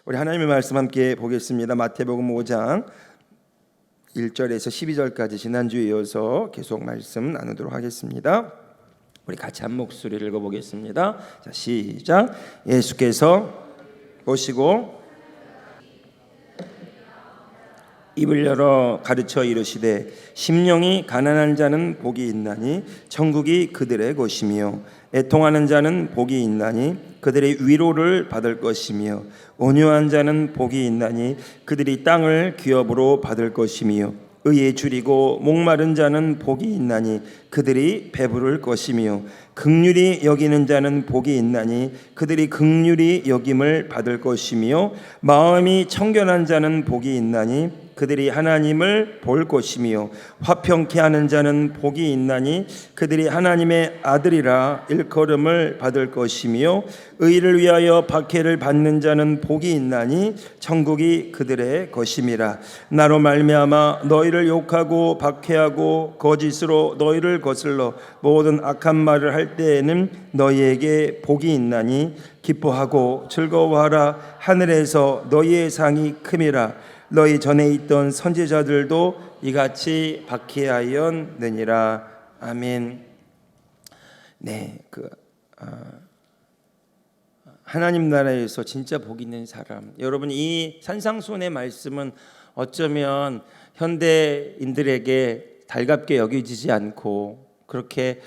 우리 하나님의 말씀 함께 보겠습니다. 마태복음 5장 1절에서 12절까지 지난주에 이어서 계속 말씀 나누도록 하겠습니다. 우리 같이 한 목소리를 읽어보겠습니다. 자, 시작. 예수께서 보시고 입을 열어 가르쳐 이르시되 심령이 가난한 자는 복이 있나니 천국이 그들의 것이며 애통하는 자는 복이 있나니 그들의 위로를 받을 것이며 온유한 자는 복이 있나니 그들이 땅을 기업으로 받을 것이며 의에 줄이고 목마른 자는 복이 있나니 그들이 배부를 것이며 긍휼히 여기는 자는 복이 있나니 그들이 긍휼히 여김을 받을 것이며 마음이 청결한 자는 복이 있나니 그들이 하나님을 볼 것이며 화평케 하는 자는 복이 있나니 그들이 하나님의 아들이라 일컬음을 받을 것이며 의를 위하여 박해를 받는 자는 복이 있나니 천국이 그들의 것임이라. 나로 말미암아 너희를 욕하고 박해하고 거짓으로 너희를 거슬러 모든 악한 말을 할 때에는 너희에게 복이 있나니 기뻐하고 즐거워하라. 하늘에서 너희의 상이 큼이라. 너희 전에 있던 선지자들도 이같이 박해하였느니라. 아멘. 네, 하나님 나라에서 진짜 복 있는 사람. 여러분, 이 산상수훈의 말씀은 어쩌면 현대인들에게 달갑게 여겨지지 않고 그렇게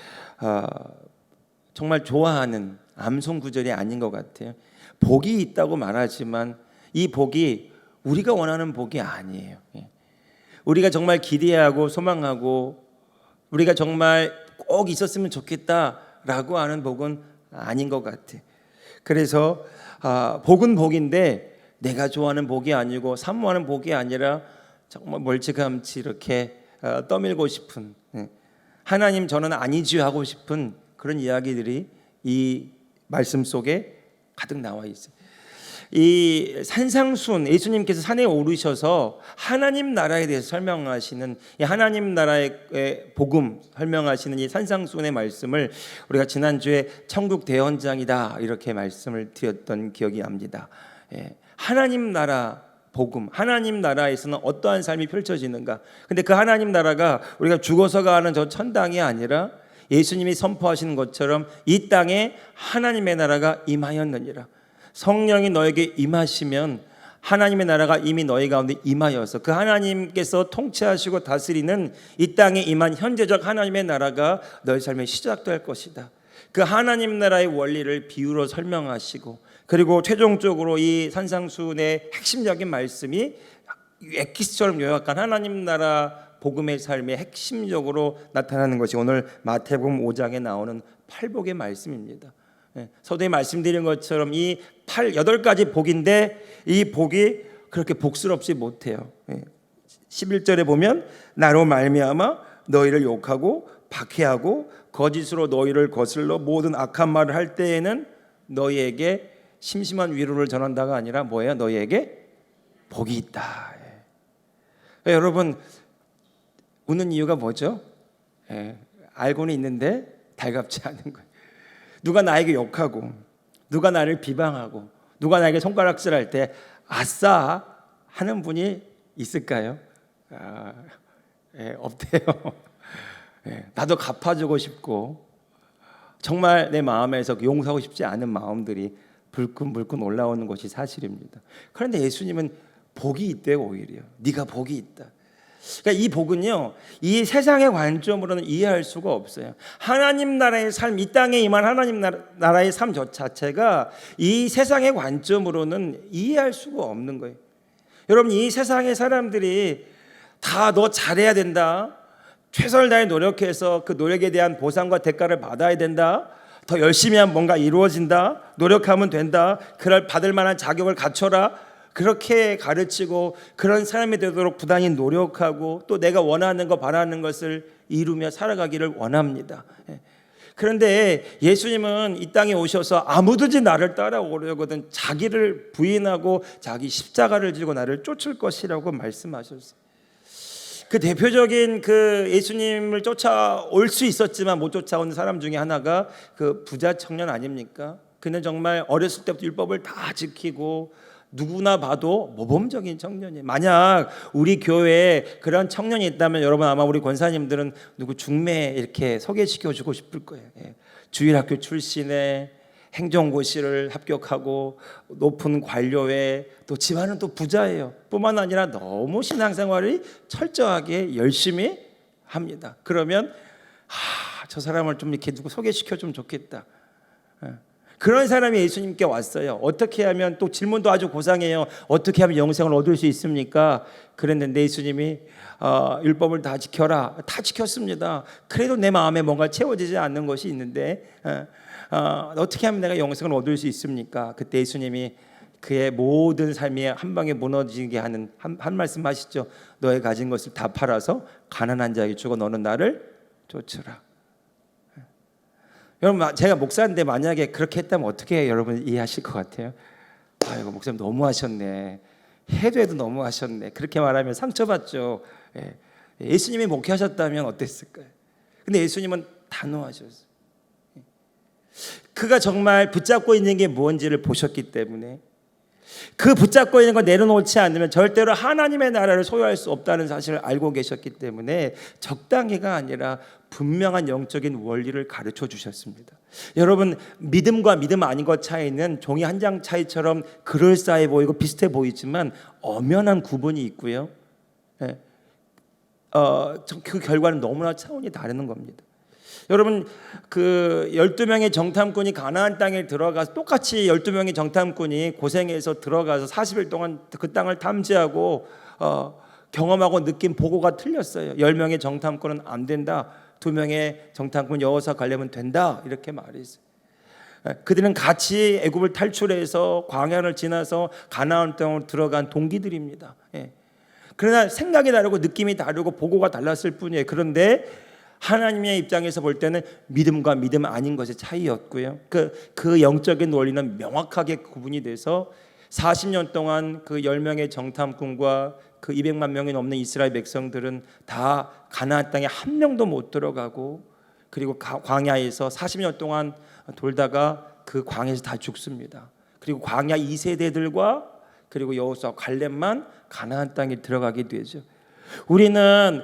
정말 좋아하는 암송 구절이 아닌 것 같아요. 복이 있다고 말하지만 이 복이 우리가 원하는 복이 아니에요. 우리가 정말 기대하고 소망하고 우리가 정말 꼭 있었으면 좋겠다라고 하는 복은 아닌 것 같아. 그래서 복은 복인데 내가 좋아하는 복이 아니고 사모하는 복이 아니라 정말 멀찌감치 이렇게 떠밀고 싶은, 하나님 저는 아니지요 하고 싶은 그런 이야기들이 이 말씀 속에 가득 나와 있어요. 이 산상수훈, 예수님께서 산에 오르셔서 하나님 나라에 대해서 설명하시는 이 하나님 나라의 복음 설명하시는 이 산상수훈의 말씀을 우리가 지난주에 천국 대현장이다 이렇게 말씀을 드렸던 기억이 납니다. 하나님 나라 복음, 하나님 나라에서는 어떠한 삶이 펼쳐지는가. 근데 그 하나님 나라가 우리가 죽어서 가는 저 천당이 아니라 예수님이 선포하시는 것처럼 이 땅에 하나님의 나라가 임하였느니라. 성령이 너에게 임하시면 하나님의 나라가 이미 너희 가운데 임하여서 그 하나님께서 통치하시고 다스리는 이 땅에 임한 현재적 하나님의 나라가 너희 삶에 시작될 것이다. 그 하나님 나라의 원리를 비유로 설명하시고, 그리고 최종적으로 이 산상수훈의 핵심적인 말씀이 엑기스처럼 요약한 하나님 나라 복음의 삶의 핵심적으로 나타나는 것이 오늘 마태복음 5장에 나오는 팔복의 말씀입니다. 서두에 말씀드린 것처럼 이 8가지 복인데 이 복이 그렇게 복스럽지 못해요. 11절에 보면 나로 말미암아 너희를 욕하고 박해하고 거짓으로 너희를 거슬러 모든 악한 말을 할 때에는 너희에게 심심한 위로를 전한다가 아니라 뭐예요? 너희에게 복이 있다. 여러분, 웃는 이유가 뭐죠? 알고는 있는데 달갑지 않은 거예요. 누가 나에게 욕하고 누가 나를 비방하고 누가 나에게 손가락질할 때 아싸 하는 분이 있을까요? 없대요. 나도 갚아주고 싶고 정말 내 마음에서 용서하고 싶지 않은 마음들이 불끈불끈 올라오는 것이 사실입니다. 그런데 예수님은 복이 있대요. 오히려 네가 복이 있다. 그러니까 이 복은요, 이 세상의 관점으로는 이해할 수가 없어요. 하나님 나라의 삶, 이 땅에 임한 하나님 나라의 삶 자체가 이 세상의 관점으로는 이해할 수가 없는 거예요. 여러분, 이 세상의 사람들이 다 너 잘해야 된다, 최선을 다해 노력해서 그 노력에 대한 보상과 대가를 받아야 된다, 더 열심히 하면 뭔가 이루어진다, 노력하면 된다, 그럴 받을 만한 자격을 갖춰라, 그렇게 가르치고 그런 사람이 되도록 부단히 노력하고 또 내가 원하는 거 바라는 것을 이루며 살아가기를 원합니다. 그런데 예수님은 이 땅에 오셔서 아무든지 나를 따라오려거든 자기를 부인하고 자기 십자가를 지고 나를 쫓을 것이라고 말씀하셨어요. 그 대표적인 그 예수님을 쫓아올 수 있었지만 못 쫓아온 사람 중에 하나가 그 부자 청년 아닙니까? 그는 정말 어렸을 때부터 율법을 다 지키고 누구나 봐도 모범적인 청년이에요. 만약 우리 교회에 그런 청년이 있다면 여러분 아마 우리 권사님들은 누구 중매 이렇게 소개시켜주고 싶을 거예요. 주일학교 출신의 행정고시를 합격하고 높은 관료에 또 집안은 또 부자예요. 뿐만 아니라 너무 신앙생활이 철저하게 열심히 합니다. 그러면 저 사람을 좀 이렇게 누구 소개시켜 주면 좋겠다. 그런 사람이 예수님께 왔어요. 어떻게 하면, 또 질문도 아주 고상해요. 어떻게 하면 영생을 얻을 수 있습니까? 그랬는데 예수님이 율법을 다 지켜라. 다 지켰습니다. 그래도 내 마음에 뭔가 채워지지 않는 것이 있는데 어떻게 하면 내가 영생을 얻을 수 있습니까? 그때 예수님이 그의 모든 삶이 한 방에 무너지게 하는 한 말씀 하시죠. 너의 가진 것을 다 팔아서 가난한 자에게 주고 너는 나를 쫓으라. 여러분, 제가 목사인데 만약에 그렇게 했다면 어떻게 여러분 이해하실 것 같아요? 아이고, 목사님 너무하셨네. 해도 너무하셨네. 그렇게 말하면 상처받죠. 예수님이 목회하셨다면 어땠을까요? 근데 예수님은 단호하셨어요. 그가 정말 붙잡고 있는 게 뭔지를 보셨기 때문에, 그 붙잡고 있는 거 내려놓지 않으면 절대로 하나님의 나라를 소유할 수 없다는 사실을 알고 계셨기 때문에 적당히가 아니라 분명한 영적인 원리를 가르쳐 주셨습니다. 여러분, 믿음과 믿음 아닌 것 차이는 종이 한 장 차이처럼 그럴싸해 보이고 비슷해 보이지만 엄연한 구분이 있고요. 그 결과는 너무나 차원이 다른 겁니다. 여러분, 그 12명의 정탐꾼이 가나안 땅에 들어가서 똑같이 12명의 정탐꾼이 고생해서 들어가서 40일 동안 그 땅을 탐지하고 경험하고 느낀 보고가 틀렸어요. 10명의 정탐꾼은 안 된다. 2명의 정탐꾼 여호수아 갈렙은 된다. 이렇게 말했어요. 그들은 같이 애굽을 탈출해서 광야를 지나서 가나안 땅으로 들어간 동기들입니다. 그러나 생각이 다르고 느낌이 다르고 보고가 달랐을 뿐이에요. 그런데 하나님의 입장에서 볼 때는 믿음과 믿음 아닌 것의 차이였고요. 그 영적인 원리는 명확하게 구분이 돼서 40년 동안 그 10명의 정탐꾼과 그 200만 명이 넘는 이스라엘 백성들은 다 가나안 땅에 한 명도 못 들어가고, 그리고 광야에서 40년 동안 돌다가 그 광야에서 다 죽습니다. 그리고 광야 2세대들과 그리고 여호수아 갈렙만 가나안 땅에 들어가게 되죠. 우리는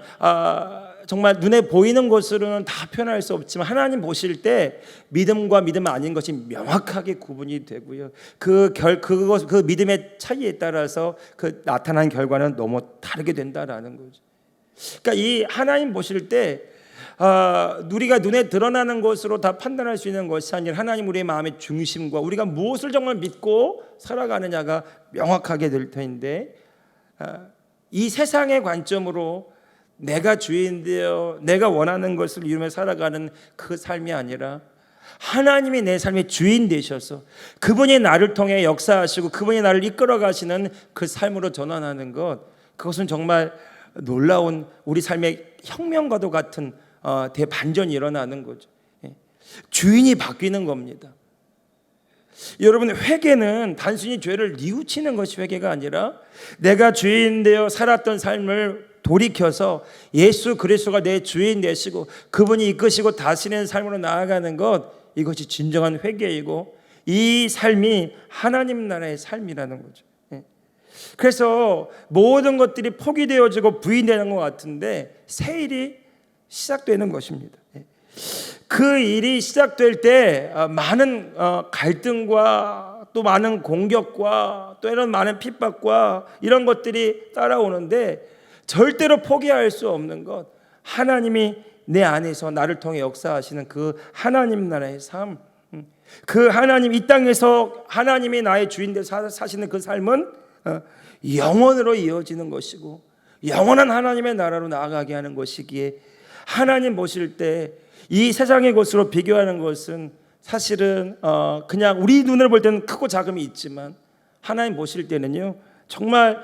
정말 눈에 보이는 것으로는 다 표현할 수 없지만 하나님 보실 때 믿음과 믿음 아닌 것이 명확하게 구분이 되고요. 그 믿음의 차이에 따라서 그 나타난 결과는 너무 다르게 된다라는 거죠. 그러니까 이 하나님 보실 때 우리가 눈에 드러나는 것으로 다 판단할 수 있는 것이 아니라 하나님 우리의 마음의 중심과 우리가 무엇을 정말 믿고 살아가느냐가 명확하게 될 텐데, 이 세상의 관점으로 내가 주인되어 내가 원하는 것을 이루며 살아가는 그 삶이 아니라 하나님이 내 삶의 주인 되셔서 그분이 나를 통해 역사하시고 그분이 나를 이끌어 가시는 그 삶으로 전환하는 것, 그것은 정말 놀라운 우리 삶의 혁명과도 같은 대반전이 일어나는 거죠. 주인이 바뀌는 겁니다. 여러분, 회개는 단순히 죄를 뉘우치는 것이 회개가 아니라 내가 주인 되어 살았던 삶을 돌이켜서 예수 그리스도가 내 주인 되시고 그분이 이끄시고 다스리는 삶으로 나아가는 것, 이것이 진정한 회개이고 이 삶이 하나님 나라의 삶이라는 거죠. 그래서 모든 것들이 포기되어지고 부인되는 것 같은데 새 일이 시작되는 것입니다. 그 일이 시작될 때 많은 갈등과 또 많은 공격과 또 이런 많은 핍박과 이런 것들이 따라오는데 절대로 포기할 수 없는 것, 하나님이 내 안에서 나를 통해 역사하시는 그 하나님 나라의 삶, 그 하나님, 이 땅에서 하나님이 나의 주인 되어 사시는 그 삶은 영원으로 이어지는 것이고 영원한 하나님의 나라로 나아가게 하는 것이기에, 하나님 보실 때 이 세상의 것으로 비교하는 것은 사실은 그냥 우리 눈으로 볼 때는 크고 작음이 있지만 하나님 보실 때는요, 정말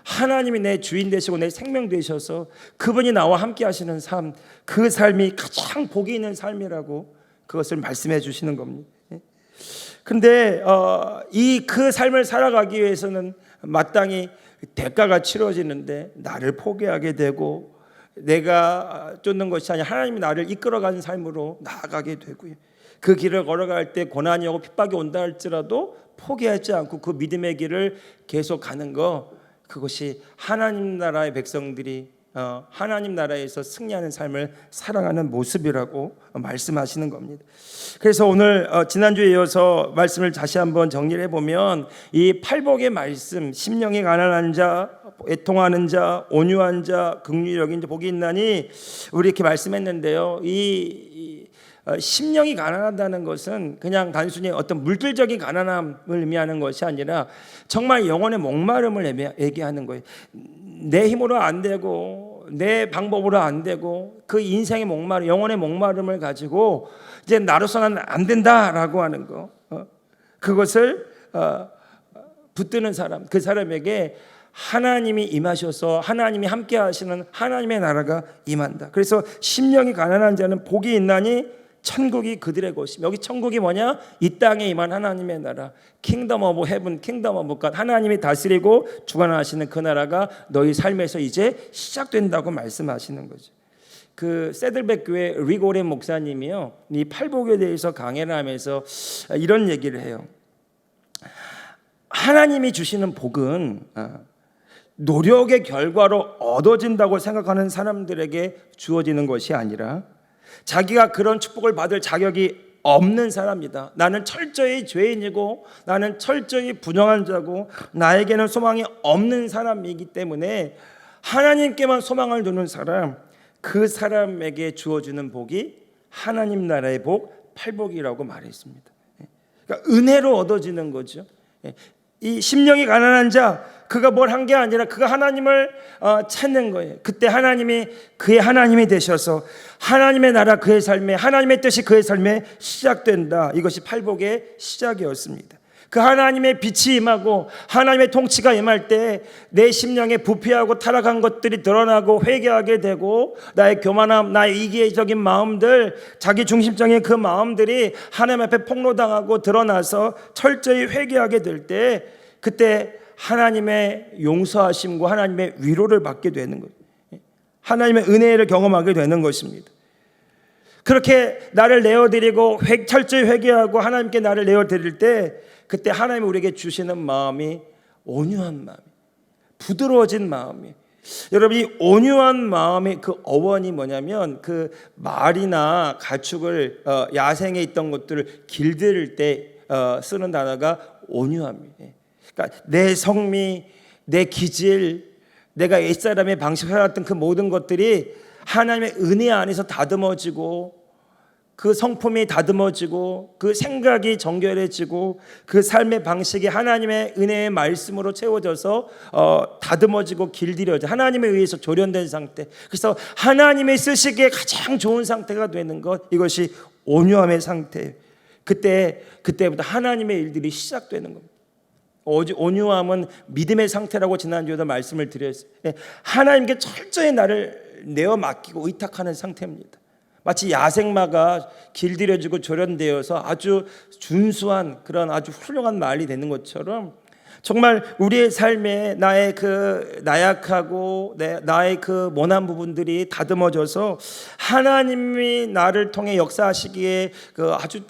하나님이 내 주인 되시고 내 생명 되셔서 그분이 나와 함께 하시는 삶, 그 삶이 가장 복이 있는 삶이라고 그것을 말씀해 주시는 겁니다. 근데 이 그 삶을 살아가기 위해서는 마땅히 대가가 치러지는데 나를 포기하게 되고 내가 쫓는 것이 아니라 하나님이 나를 이끌어가는 삶으로 나아가게 되고요. 그 길을 걸어갈 때 고난이 오고 핍박이 온다 할지라도 포기하지 않고 그 믿음의 길을 계속 가는 거, 그것이 하나님 나라의 백성들이 하나님 나라에서 승리하는 삶을 살아가는 모습이라고 말씀하시는 겁니다. 그래서 오늘 지난주에 이어서 말씀을 다시 한번 정리를 해보면 이 팔복의 말씀, 심령이 가난한 자, 애통하는 자, 온유한 자, 긍휼히 여긴 자 복이 있나니, 우리 이렇게 말씀했는데요. 이 심령이 가난하다는 것은 그냥 단순히 어떤 물질적인 가난함을 의미하는 것이 아니라 정말 영혼의 목마름을 얘기하는 거예요. 내 힘으로 안 되고 내 방법으로 안 되고 그 인생의 목마름, 영혼의 목마름을 가지고 이제 나로서는 안 된다라고 하는 거, 그것을 붙드는 사람, 그 사람에게 하나님이 임하셔서 하나님이 함께 하시는 하나님의 나라가 임한다. 그래서 심령이 가난한 자는 복이 있나니 천국이 그들의 것이며, 여기 천국이 뭐냐? 이 땅에 임한 하나님의 나라, 킹덤 오브 헤븐, 킹덤 오브 갓, 하나님이 다스리고 주관하시는 그 나라가 너희 삶에서 이제 시작된다고 말씀하시는 거죠. 그 세들백 교회 리고렌 목사님이요, 이 팔복에 대해서 강해를 하면서 이런 얘기를 해요. 하나님이 주시는 복은 노력의 결과로 얻어진다고 생각하는 사람들에게 주어지는 것이 아니라 자기가 그런 축복을 받을 자격이 없는 사람이다. 나는 철저히 죄인이고 나는 철저히 부정한 자고 나에게는 소망이 없는 사람이기 때문에 하나님께만 소망을 두는 사람, 그 사람에게 주어지는 복이 하나님 나라의 복, 팔복이라고 말했습니다. 그러니까 은혜로 얻어지는 거죠. 이 심령이 가난한 자, 그가 뭘 한 게 아니라 그가 하나님을 찾는 거예요. 그때 하나님이 그의 하나님이 되셔서 하나님의 나라 그의 삶에, 하나님의 뜻이 그의 삶에 시작된다. 이것이 팔복의 시작이었습니다. 그 하나님의 빛이 임하고 하나님의 통치가 임할 때 내 심령에 부패하고 타락한 것들이 드러나고 회개하게 되고, 나의 교만함, 나의 이기적인 마음들, 자기 중심적인 그 마음들이 하나님 앞에 폭로당하고 드러나서 철저히 회개하게 될 때, 그때 하나님의 용서하심과 하나님의 위로를 받게 되는 거예요. 하나님의 은혜를 경험하게 되는 것입니다. 그렇게 나를 내어드리고 철저히 회개하고 하나님께 나를 내어드릴 때, 그때 하나님이 우리에게 주시는 마음이 온유한 마음, 부드러워진 마음이. 여러분, 이 온유한 마음의 그 어원이 뭐냐면, 그 말이나 가축을 야생에 있던 것들을 길들일 때 쓰는 단어가 온유함이에요. 그러니까 내 성미, 내 기질, 내가 옛사람의 방식을 해왔던 그 모든 것들이 하나님의 은혜 안에서 다듬어지고, 그 성품이 다듬어지고, 그 생각이 정결해지고, 그 삶의 방식이 하나님의 은혜의 말씀으로 채워져서 다듬어지고 길들여져 하나님에 의해서 조련된 상태. 그래서 하나님의 쓰시기에 가장 좋은 상태가 되는 것, 이것이 온유함의 상태예요. 그때부터 하나님의 일들이 시작되는 겁니다. 온유함은 믿음의 상태라고 지난주에도 말씀을 드렸어요. 하나님께 철저히 나를 내어 맡기고 의탁하는 상태입니다. 마치 야생마가 길들여지고 조련되어서 아주 준수한 그런 아주 훌륭한 말이 되는 것처럼, 정말 우리의 삶에 나의 그 나약하고 나의 그 모난 부분들이 다듬어져서 하나님이 나를 통해 역사하시기에 그 아주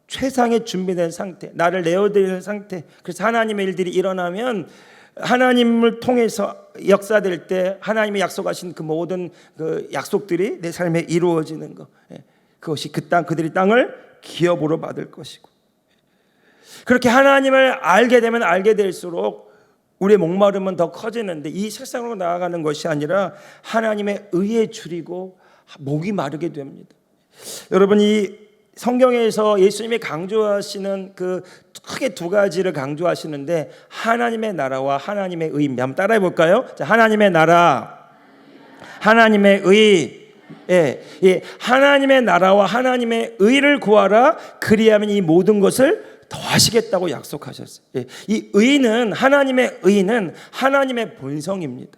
최상의 준비된 상태, 나를 내어드리는 상태. 그래서 하나님의 일들이 일어나면, 하나님을 통해서 역사될 때 하나님이 약속하신 그 모든 그 약속들이 내 삶에 이루어지는 것, 그것이 그 땅, 그들이 땅을 기업으로 받을 것이고, 그렇게 하나님을 알게 되면 알게 될수록 우리의 목마름은 더 커지는데, 이 세상으로 나아가는 것이 아니라 하나님의 의에 줄이고 목이 마르게 됩니다. 여러분, 이 성경에서 예수님이 강조하시는 그 크게 두 가지를 강조하시는데, 하나님의 나라와 하나님의 의입니다. 한번 따라해 볼까요? 자, 하나님의 나라, 하나님의 의. 하나님의 나라와 하나님의 의를 구하라. 그리하면 이 모든 것을 더하시겠다고 약속하셨어요. 이 의는, 하나님의 의는 하나님의 본성입니다.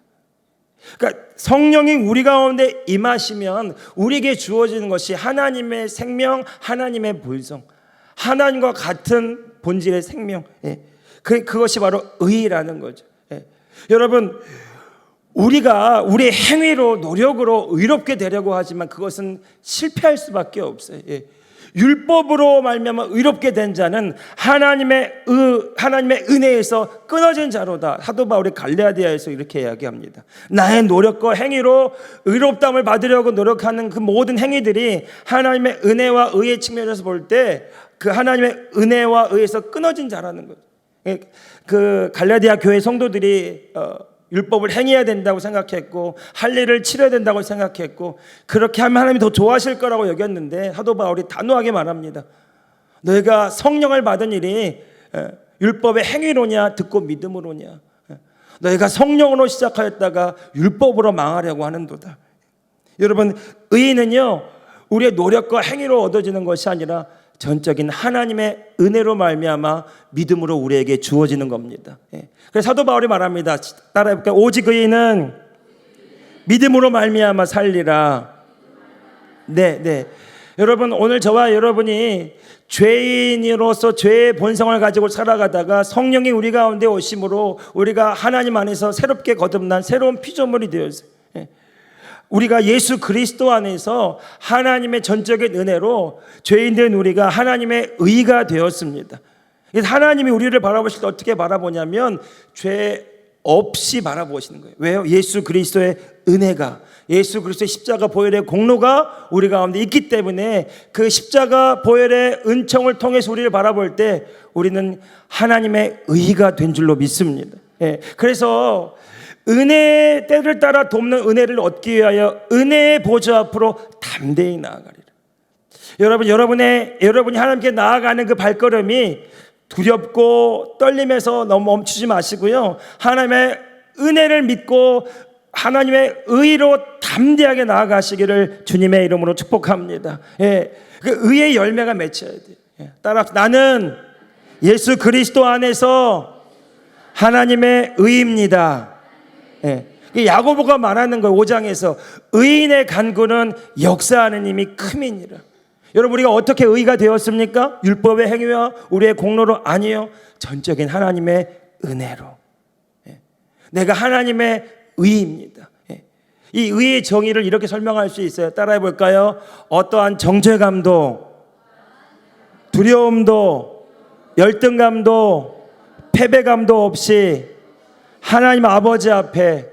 그러니까 성령이 우리 가운데 임하시면 우리에게 주어지는 것이 하나님의 생명, 하나님의 본성, 하나님과 같은 본질의 생명, 그것이 바로 의라는 거죠. 여러분, 우리가 우리의 행위로, 노력으로 의롭게 되려고 하지만 그것은 실패할 수밖에 없어요. 율법으로 말미암아 의롭게 된 자는 하나님의 은혜에서 끊어진 자로다. 사도 바울이 갈라디아에서 이렇게 이야기합니다. 나의 노력과 행위로 의롭다함을 받으려고 노력하는 그 모든 행위들이 하나님의 은혜와 의의 측면에서 볼 때 그 하나님의 은혜와 의에서 끊어진 자라는 거죠. 그 갈라디아 교회 성도들이 율법을 행해야 된다고 생각했고 할 일을 치러야 된다고 생각했고 그렇게 하면 하나님이 더 좋아하실 거라고 여겼는데 사도 바울이 단호하게 말합니다. 너희가 성령을 받은 일이 율법의 행위로냐 듣고 믿음으로냐. 너희가 성령으로 시작하였다가 율법으로 망하려고 하는도다. 여러분, 의는요 우리의 노력과 행위로 얻어지는 것이 아니라 전적인 하나님의 은혜로 말미암아 믿음으로 우리에게 주어지는 겁니다. 그래서 사도 바울이 말합니다. 따라해볼까요? 오직 의인은 믿음으로 말미암아 살리라. 네. 여러분, 오늘 저와 여러분이 죄인으로서 죄의 본성을 가지고 살아가다가 성령이 우리 가운데 오심으로 우리가 하나님 안에서 새롭게 거듭난 새로운 피조물이 되었어요. 우리가 예수 그리스도 안에서 하나님의 전적인 은혜로 죄인된 우리가 하나님의 의가 되었습니다. 하나님이 우리를 바라보실 때 어떻게 바라보냐면 죄 없이 바라보시는 거예요. 왜요? 예수 그리스도의 은혜가, 예수 그리스도의 십자가 보혈의 공로가 우리 가운데 있기 때문에 그 십자가 보혈의 은총을 통해서 우리를 바라볼 때 우리는 하나님의 의가 된 줄로 믿습니다. 그래서 은혜의 때를 따라 돕는 은혜를 얻기 위하여 은혜의 보좌 앞으로 담대히 나아가리라. 여러분이 하나님께 나아가는 그 발걸음이 두렵고 떨림에서 너무 멈추지 마시고요. 하나님의 은혜를 믿고 하나님의 의로 담대하게 나아가시기를 주님의 이름으로 축복합니다. 그 의의 열매가 맺혀야 돼요. 따라서 나는 예수 그리스도 안에서 하나님의 의입니다. 야고보가 말하는 거예요. 5장에서 의인의 간구는 역사하는 힘이 큼이니라. 여러분, 우리가 어떻게 의가 되었습니까? 율법의 행위와 우리의 공로로 아니요, 전적인 하나님의 은혜로. 내가 하나님의 의입니다. 이 의의 정의를 이렇게 설명할 수 있어요. 따라해 볼까요? 어떠한 정죄감도, 두려움도, 열등감도, 패배감도 없이 하나님 아버지 앞에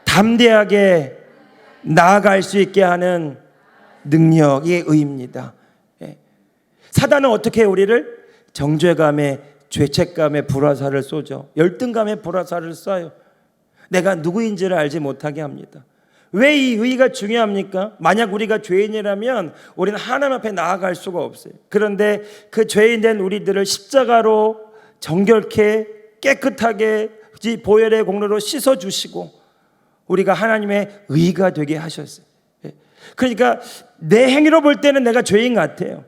담대하게 나아갈 수 있게 하는 능력이 의입니다. 사단은 어떻게 우리를 정죄감에, 죄책감에 불화살을 쏘죠. 열등감에 불화살을 쏴요. 내가 누구인지를 알지 못하게 합니다. 왜 이 의가 중요합니까? 만약 우리가 죄인이라면 우리는 하나님 앞에 나아갈 수가 없어요. 그런데 그 죄인된 우리들을 십자가로 정결케 깨끗하게 보혈의 공로로 씻어주시고 우리가 하나님의 의가 되게 하셨어요. 그러니까 내 행위로 볼 때는 내가 죄인 같아요.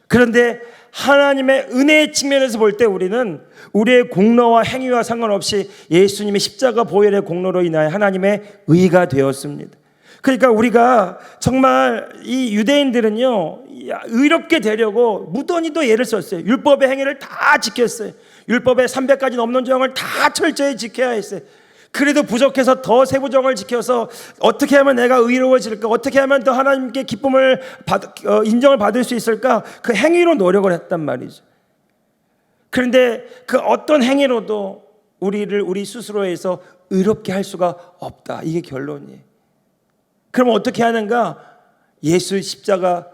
그런데 하나님의 은혜의 측면에서 볼 때 우리는 우리의 공로와 행위와 상관없이 예수님의 십자가 보혈의 공로로 인하여 하나님의 의가 되었습니다. 그러니까 우리가 정말 이 유대인들은요 의롭게 되려고 무던히도 예를 썼어요. 율법의 행위를 다 지켰어요. 율법의 300가지 넘는 조항을 다 철저히 지켜야 했어요. 그래도 부족해서 더 세부정을 지켜서 어떻게 하면 내가 의로워질까, 어떻게 하면 더 하나님께 기쁨을 인정을 받을 수 있을까, 그 행위로 노력을 했단 말이죠. 그런데 그 어떤 행위로도 우리 스스로에서 의롭게 할 수가 없다. 이게 결론이에요. 그럼 어떻게 하는가? 예수 십자가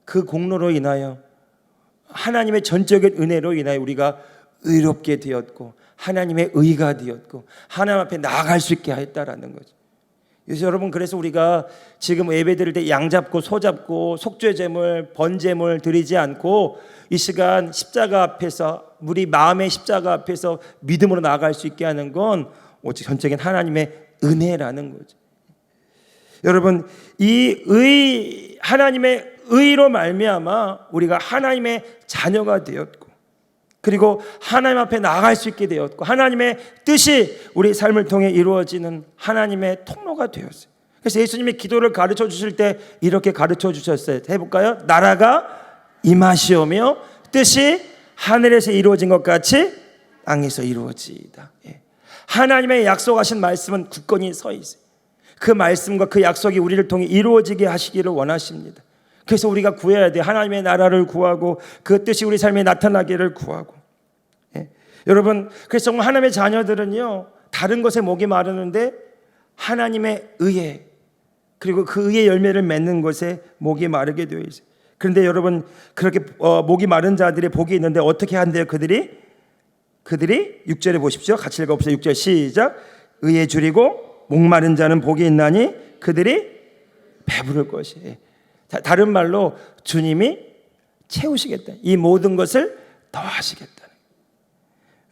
그 공로로 인하여 하나님의 전적인 은혜로 인하여 우리가 의롭게 되었고 하나님의 의가 되었고 하나님 앞에 나아갈 수 있게 했다라는 거죠. 그래서 우리가 지금 예배 드릴 때 양 잡고 소 잡고 속죄제물 번제물 드리지 않고 이 시간 십자가 앞에서 우리 마음의 십자가 앞에서 믿음으로 나아갈 수 있게 하는 건 오직 전적인 하나님의 은혜라는 거죠. 여러분, 이 하나님의 의로 말미암아 우리가 하나님의 자녀가 되었고 그리고 하나님 앞에 나아갈 수 있게 되었고 하나님의 뜻이 우리 삶을 통해 이루어지는 하나님의 통로가 되었어요. 그래서 예수님이 기도를 가르쳐 주실 때 이렇게 가르쳐 주셨어요. 해볼까요? 나라가 임하시오며 뜻이 하늘에서 이루어진 것 같이 땅에서 이루어지이다. 하나님의 약속하신 말씀은 굳건히 서 있어요. 그 말씀과 그 약속이 우리를 통해 이루어지게 하시기를 원하십니다. 그래서 우리가 구해야 돼. 하나님의 나라를 구하고 그 뜻이 우리 삶에 나타나기를 구하고. 예. 여러분, 그래서 정말 하나님의 자녀들은요, 다른 것에 목이 마르는데 하나님의 의에, 그리고 그 의의 열매를 맺는 것에 목이 마르게 되어 있어요. 그런데 여러분, 그렇게 목이 마른 자들의 복이 있는데 어떻게 한대요? 그들이 6절에 보십시오. 같이 읽어봅시다. 6절 시작. 의에 줄이고 목마른 자는 복이 있나니 그들이 배부를 것이에요. 다른 말로 주님이 채우시겠다. 이 모든 것을 더하시겠다.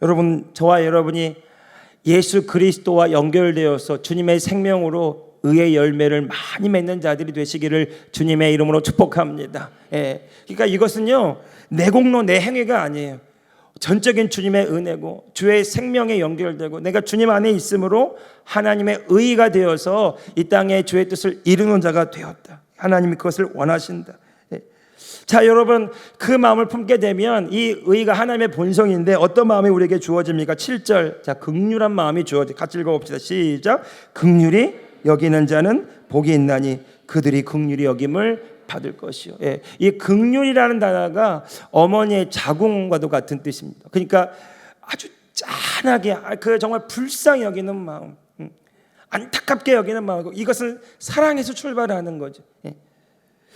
여러분, 저와 여러분이 예수 그리스도와 연결되어서 주님의 생명으로 의의 열매를 많이 맺는 자들이 되시기를 주님의 이름으로 축복합니다. 예. 그러니까 이것은요, 내 공로 내 행위가 아니에요. 전적인 주님의 은혜고 주의 생명에 연결되고 내가 주님 안에 있으므로 하나님의 의가 되어서 이 땅에 주의 뜻을 이루는 자가 되었다. 하나님이 그것을 원하신다. 자, 여러분, 그 마음을 품게 되면 이 의가 하나님의 본성인데 어떤 마음이 우리에게 주어집니까? 7절. 자, 긍휼한 마음이 주어져. 같이 읽어봅시다. 시작. 긍휼히 여기는 자는 복이 있나니 그들이 긍휼히 여김을 받을 것이요. 예. 이 긍휼이라는 단어가 어머니의 자궁과도 같은 뜻입니다. 그러니까 아주 짠하게, 그 정말 불쌍히 여기는 마음, 안타깝게 여기는 마음, 이것은 사랑에서 출발하는 거죠. 예.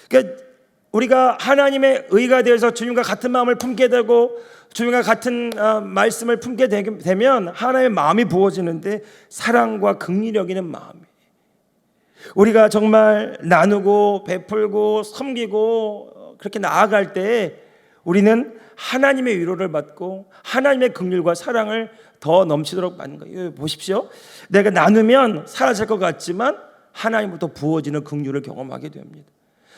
그러니까 우리가 하나님의 의가 되어서 주님과 같은 마음을 품게 되고 주님과 같은 말씀을 품게 되면 하나님의 마음이 부어지는데 사랑과 긍휼히 여기는 마음이에요. 우리가 정말 나누고 베풀고 섬기고 그렇게 나아갈 때 우리는 하나님의 위로를 받고 하나님의 긍휼과 사랑을 더 넘치도록 받는 거예요. 보십시오. 내가 나누면 사라질 것 같지만 하나님부터 부어지는 긍휼을 경험하게 됩니다.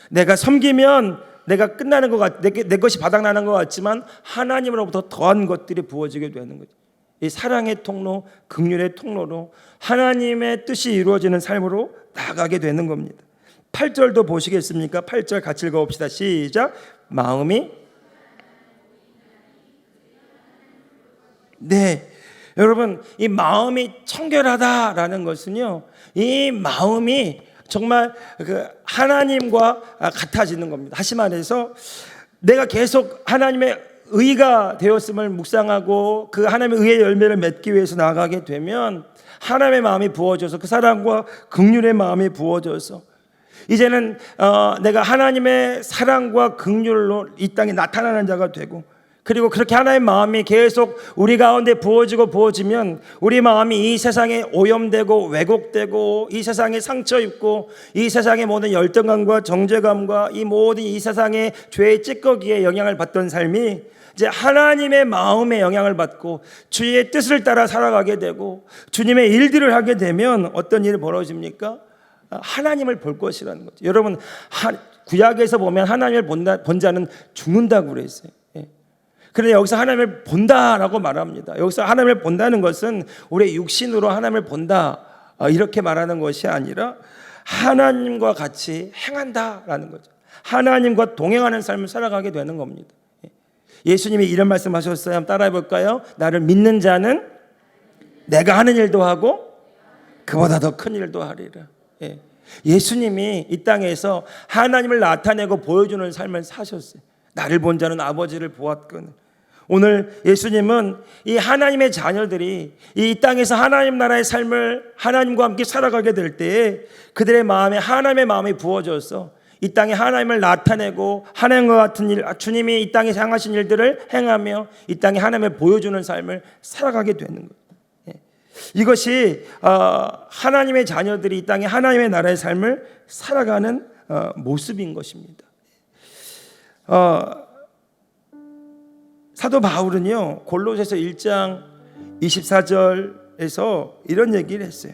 내가 섬기면 내가 끝나는 것 같, 내 것이 바닥나는 것 같지만 하나님으로부터 더한 것들이 부어지게 되는 거죠. 이 사랑의 통로, 긍휼의 통로로 하나님의 뜻이 이루어지는 삶으로 나가게 되는 겁니다. 8절도 보시겠습니까? 8절 같이 읽어봅시다. 시작. 마음이, 네, 여러분, 이 마음이 청결하다라는 것은요, 이 마음이 정말 그 하나님과 같아지는 겁니다. 다시 말해서 내가 계속 하나님의 의가 되었음을 묵상하고 그 하나님의 의의 열매를 맺기 위해서 나아가게 되면 하나님의 마음이 부어져서 그 사랑과 긍휼의 마음이 부어져서 이제는 내가 하나님의 사랑과 긍휼로 이 땅에 나타나는 자가 되고, 그리고 그렇게 하나님의 마음이 계속 우리 가운데 부어지면 우리 마음이 이 세상에 오염되고 왜곡되고 이 세상에 상처 입고 이 세상의 모든 열등감과 정죄감과 이 모든 이 세상의 죄의 찌꺼기에 영향을 받던 삶이 이제 하나님의 마음에 영향을 받고 주의 뜻을 따라 살아가게 되고 주님의 일들을 하게 되면 어떤 일이 벌어집니까? 하나님을 볼 것이라는 거죠. 여러분, 구약에서 보면 하나님을 본 자는 죽는다고 그랬어요. 그런데 여기서 하나님을 본다라고 말합니다. 여기서 하나님을 본다는 것은 우리의 육신으로 하나님을 본다 이렇게 말하는 것이 아니라 하나님과 같이 행한다라는 거죠. 하나님과 동행하는 삶을 살아가게 되는 겁니다. 예수님이 이런 말씀하셨어요. 한번 따라해 볼까요? 나를 믿는 자는 내가 하는 일도 하고 그보다 더 큰 일도 하리라. 예수님이 이 땅에서 하나님을 나타내고 보여주는 삶을 사셨어요. 나를 본 자는 아버지를 보았거늘. 오늘 예수님은 이 하나님의 자녀들이 이 땅에서 하나님 나라의 삶을 하나님과 함께 살아가게 될 때에 그들의 마음에 하나님의 마음이 부어져서 이 땅에 하나님을 나타내고 하나님과 같은 일, 주님이 이 땅에 향하신 일들을 행하며 이 땅에 하나님을 보여주는 삶을 살아가게 되는 거예요. 이것이 하나님의 자녀들이 이 땅에 하나님의 나라의 삶을 살아가는 모습인 것입니다. 사도 바울은요, 골로새서 1장 24절에서 이런 얘기를 했어요.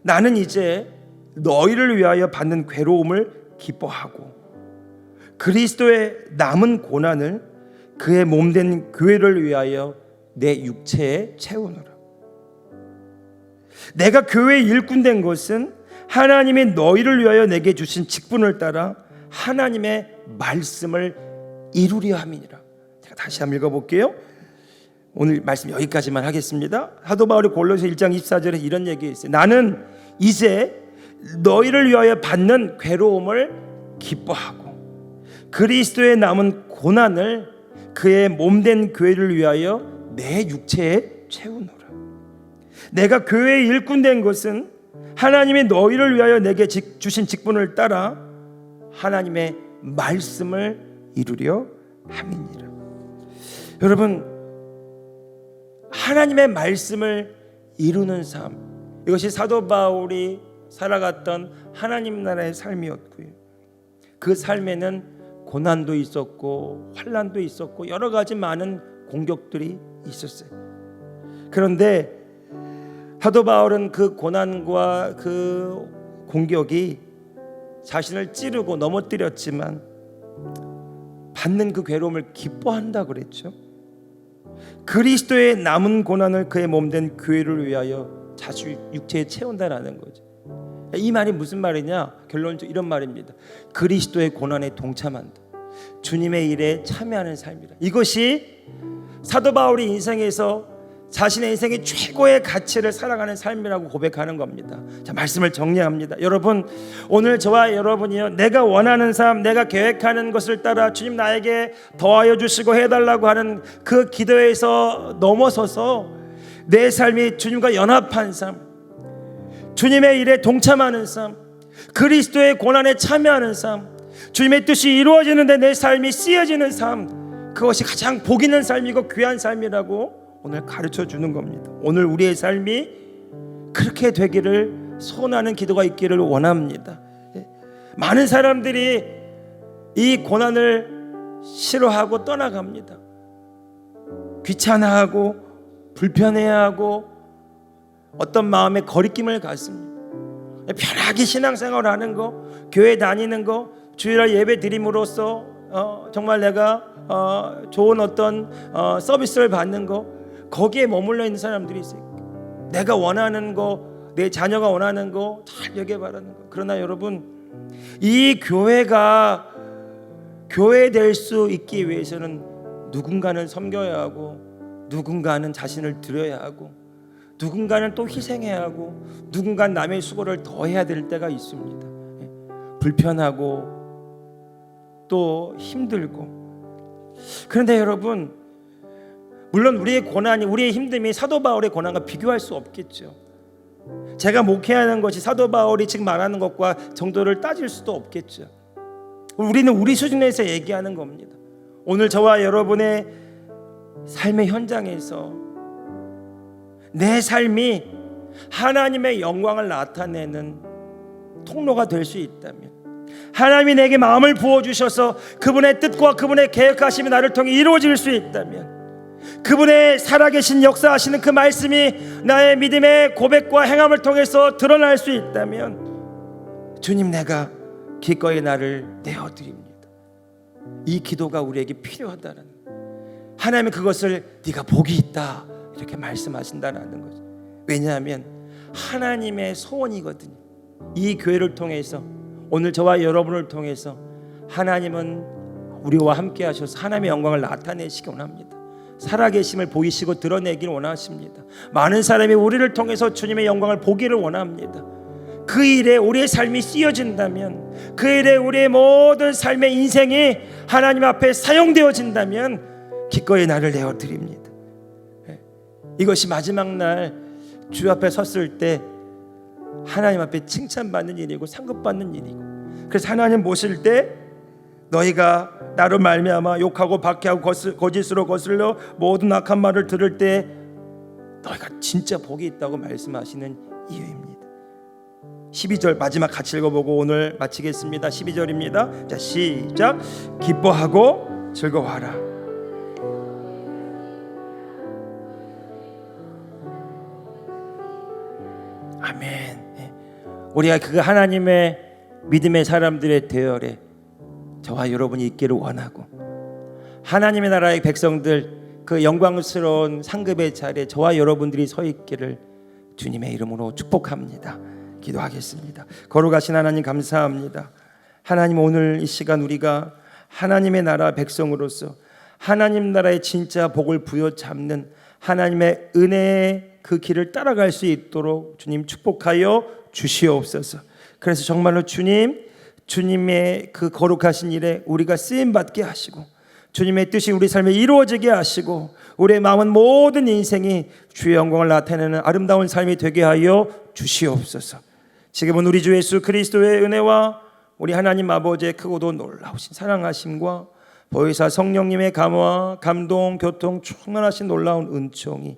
나는 이제 너희를 위하여 받는 괴로움을 기뻐하고 그리스도의 남은 고난을 그의 몸된 교회를 위하여 내 육체에 채우노라. 내가 교회의 일꾼 된 것은 하나님이 너희를 위하여 내게 주신 직분을 따라 하나님의 말씀을 이루려 함이니라. 제가 다시 한번 읽어볼게요. 오늘 말씀 여기까지만 하겠습니다. 사도 바울이 골로새 1장 24절에 이런 얘기했어요. 나는 이제 너희를 위하여 받는 괴로움을 기뻐하고 그리스도의 남은 고난을 그의 몸된 교회를 위하여 내 육체에 채우노라. 내가 교회의 일꾼 된 것은 하나님이 너희를 위하여 내게 주신 직분을 따라 하나님의 말씀을 이루려 함이니라. 여러분, 하나님의 말씀을 이루는 삶, 이것이 사도 바울이 살아갔던 하나님 나라의 삶이었고요. 그 삶에는 고난도 있었고 환난도 있었고 여러 가지 많은 공격들이 있었어요. 그런데 사도 바울은 그 고난과 그 공격이 자신을 찌르고 넘어뜨렸지만 받는 그 괴로움을 기뻐한다고 그랬죠. 그리스도의 남은 고난을 그의 몸된 교회를 위하여 자주 육체에 채운다라는 거죠. 이 말이 무슨 말이냐? 결론적으로 이런 말입니다. 그리스도의 고난에 동참한다. 주님의 일에 참여하는 삶이라. 이것이 사도 바울이 인생에서 자신의 인생의 최고의 가치를 살아가는 삶이라고 고백하는 겁니다. 자, 말씀을 정리합니다. 여러분, 오늘 저와 여러분이요, 내가 원하는 삶, 내가 계획하는 것을 따라 주님 나에게 더하여 주시고 해달라고 하는 그 기도에서 넘어서서 내 삶이 주님과 연합한 삶, 주님의 일에 동참하는 삶, 그리스도의 고난에 참여하는 삶, 주님의 뜻이 이루어지는데 내 삶이 쓰여지는 삶, 그것이 가장 복 있는 삶이고 귀한 삶이라고 오늘 가르쳐 주는 겁니다. 오늘 우리의 삶이 그렇게 되기를 소원하는 기도가 있기를 원합니다. 많은 사람들이 이 고난을 싫어하고 떠나갑니다. 귀찮아하고 불편해하고 어떤 마음에 거리낌을 갖습니다. 편하게 신앙생활을 하는 거, 교회 다니는 거, 주일날 예배 드림으로써 정말 내가 좋은 어떤 서비스를 받는 거, 거기에 머물러 있는 사람들이 있어요. 내가 원하는 거, 내 자녀가 원하는 거 잘 되게 바라는 거. 그러나 여러분, 이 교회가 교회 될 수 있기 위해서는 누군가는 섬겨야 하고, 누군가는 자신을 드려야 하고, 누군가는 또 희생해야 하고, 누군가는 남의 수고를 더 해야 될 때가 있습니다. 불편하고 또 힘들고. 그런데 여러분, 물론 우리의 고난이, 우리의 힘듦이 사도 바울의 고난과 비교할 수 없겠죠. 제가 목회하는 것이 사도 바울이 지금 말하는 것과 정도를 따질 수도 없겠죠. 우리는 우리 수준에서 얘기하는 겁니다. 오늘 저와 여러분의 삶의 현장에서 내 삶이 하나님의 영광을 나타내는 통로가 될 수 있다면, 하나님이 내게 마음을 부어주셔서 그분의 뜻과 그분의 계획하심이 나를 통해 이루어질 수 있다면, 그분의 살아계신 역사하시는 그 말씀이 나의 믿음의 고백과 행함을 통해서 드러날 수 있다면, 주님, 내가 기꺼이 나를 내어드립니다. 이 기도가 우리에게 필요하다는, 하나님은 그것을 네가 복이 있다 이렇게 말씀하신다는 거죠. 왜냐하면 하나님의 소원이거든요. 이 교회를 통해서, 오늘 저와 여러분을 통해서 하나님은 우리와 함께 하셔서 하나님의 영광을 나타내시기 원합니다. 살아계심을 보이시고 드러내기를 원하십니다. 많은 사람이 우리를 통해서 주님의 영광을 보기를 원합니다. 그 일에 우리의 삶이 쓰여진다면, 그 일에 우리의 모든 삶의 인생이 하나님 앞에 사용되어진다면 기꺼이 나를 내어드립니다. 이것이 마지막 날 주 앞에 섰을 때 하나님 앞에 칭찬받는 일이고 상급받는 일이고, 그래서 하나님 모실 때 너희가 나로 말미암아 욕하고 박해하고 거짓으로 거슬러 모든 악한 말을 들을 때 너희가 진짜 복이 있다고 말씀하시는 이유입니다. 12절 마지막 같이 읽어보고 오늘 마치겠습니다. 12절입니다. 자, 시작. 기뻐하고 즐거워하라. 아멘. 우리가 그 하나님의 믿음의 사람들의 대열에 저와 여러분이 있기를 원하고, 하나님의 나라의 백성들 그 영광스러운 상급의 자리에 저와 여러분들이 서 있기를 주님의 이름으로 축복합니다. 기도하겠습니다. 거룩하신 하나님, 감사합니다. 하나님, 오늘 이 시간 우리가 하나님의 나라 백성으로서 하나님 나라의 진짜 복을 부여잡는 하나님의 은혜의 그 길을 따라갈 수 있도록 주님 축복하여 주시옵소서. 그래서 정말로 주님, 주님의 그 거룩하신 일에 우리가 쓰임 받게 하시고 주님의 뜻이 우리 삶에 이루어지게 하시고 우리의 마음은 모든 인생이 주의 영광을 나타내는 아름다운 삶이 되게 하여 주시옵소서. 지금은 우리 주 예수 그리스도의 은혜와 우리 하나님 아버지의 크고도 놀라우신 사랑하심과 보혜사 성령님의 감화, 감동, 교통, 충만하신 놀라운 은총이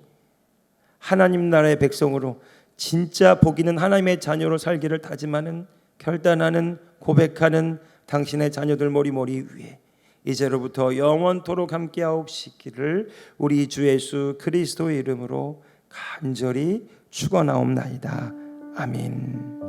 하나님 나라의 백성으로 진짜 복 있는 하나님의 자녀로 살기를 다짐하는, 결단하는, 고백하는 당신의 자녀들 머리머리 위에 이제로부터 영원토록 함께하옵시기를 우리 주 예수 그리스도의 이름으로 간절히 축원하옵나이다. 아멘.